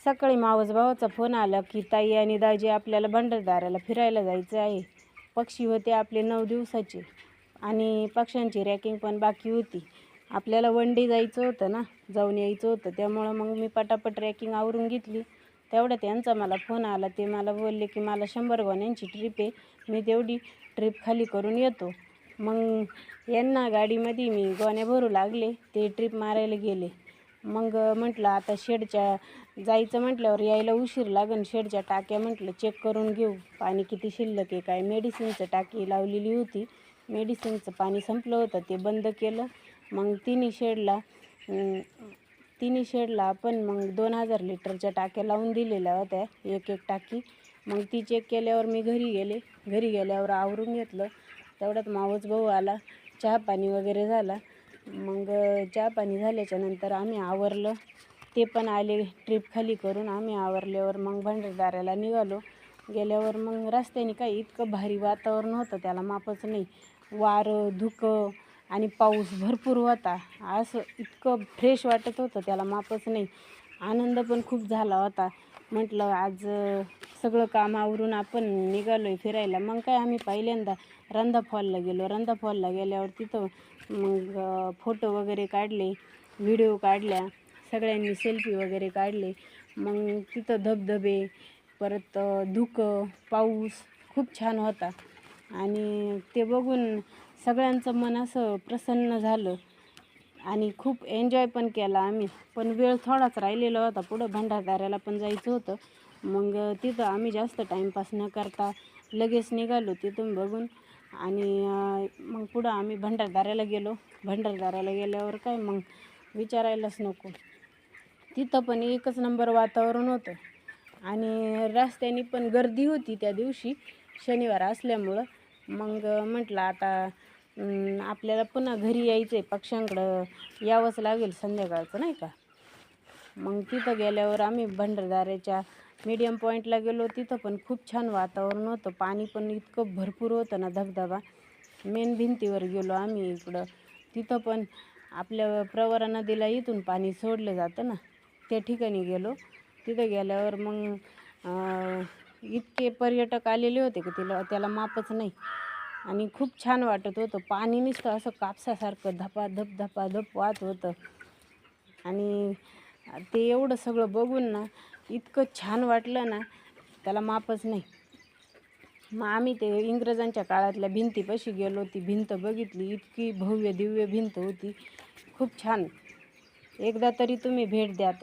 सकाळी मावस भावाचा फोन आला की ताई आणि दाजी आपल्याला भंडारदऱ्याला फिरायला जायचं आहे. पक्षी होते आपले 9 दिवसाचे आणि पक्ष्यांची रॅकिंग पण बाकी होती. आपल्याला वन डे जायचं होतं ना, जाऊन यायचं होतं. त्यामुळं मग मी पटापट रॅकिंग आवरून घेतली. तेवढ्यात यांचा मला फोन आला. ते मला बोलले की मला 100 गोण्यांची ट्रिप आहे, मी तेवढी ट्रिप खाली करून येतो. मग यांना गाडीमध्ये मी गोण्या भरू लागले, ते ट्रिप मारायला गेले. मग म्हटलं आता शेडच्या जायचं म्हटल्यावर यायला उशीर लागेल. शेडच्या टाक्या म्हटलं चेक करून घेऊ, पाणी किती शिल्लक आहे काय. मेडिसिनचं टाकी लावलेली होती, मेडिसिनचं पाणी संपलं होतं, ते बंद केलं. मग तिन्ही शेडला आपण मग 2000 लिटरच्या टाक्या लावून दिलेल्या होत्या, एक एक टाकी. मग ती चेक केल्यावर मी घरी गेले. घरी गेल्यावर आवरून घेतलं. तेवढ्यात मावस भाऊ आला, चहा पाणी वगैरे झाला. मग चहा पाणी झाल्याच्या नंतर आम्ही आवरलं, ते पण आले ट्रिप खाली करून. आम्ही आवरल्यावर मग भंडारदऱ्याला निघालो. गेल्यावर मग रस्त्याने काही इतकं भारी वातावरण होतं, त्याला मापच नाही. वारं, धुकं आणि पाऊस भरपूर होता. असं इतकं फ्रेश वाटत होतं, त्याला मापच नाही. आनंद पण खूप झाला होता. म्हटलं आज सगळं काम आवरून आपण निघालो आहे फिरायला. मग काय आम्ही पहिल्यांदा रंधा फॉलला गेलो. रंधा फॉलला गेल्यावर तिथं मग फोटो वगैरे काढले, व्हिडिओ काढल्या, सगळ्यांनी सेल्फी वगैरे काढले. मग तिथं धबधबे, परत धुकं, पाऊस खूप छान होता आणि ते बघून सगळ्यांचं मन असं प्रसन्न झालं आणि खूप एन्जॉय पण केला आम्ही. पण वेळ थोडाच राहिलेला होता, पुढं भंडारदऱ्याला पण जायचं होतं. मग तिथं आम्ही जास्त टाईमपास न करता लगेच निघालो तिथून बघून. आणि मग पुढं आम्ही भंडारदऱ्याला गेलो. भंडारदऱ्याला गेल्यावर काय मग विचारायलाच नको, तिथं पण एकच नंबर वातावरण होतं. आणि रस्त्याने पण गर्दी होती त्या दिवशी, शनिवार असल्यामुळं. मग म्हटलं आता आपल्याला पुन्हा घरी यायचं आहे, पक्ष्यांकडं यावंच लागेल संध्याकाळचं नाही का. मग तिथं गेल्यावर आम्ही भंडारदऱ्याच्या मीडियम पॉईंटला गेलो. तिथं पण खूप छान वातावरण होतं, पाणी पण इतकं भरपूर होतं ना, धबधबा. मेन भिंतीवर गेलो आम्ही इकडं. तिथं पण आपल्या प्रवरा नदीला इथून पाणी सोडलं जातं ना, त्या ठिकाणी गेलो. तिथं गेल्यावर मग इतके पर्यटक आलेले होते की त्याला मापच नाही. आणि खूप छान वाटत होतं. पाणी नुसतं असं कापसासारखं धपाधप धपाधप वाहत होतं. आणि ते एवढं सगळं बघून ना इतकं छान वाटलं ना, त्याला मापच नाही. मग आम्ही ते इंग्रजांच्या काळातल्या भिंतीपाशी गेलो. ती भिंत बघितली, इतकी भव्य दिव्य भिंत होती, खूप छान. एकदा तरी तुम्ही भेट द्या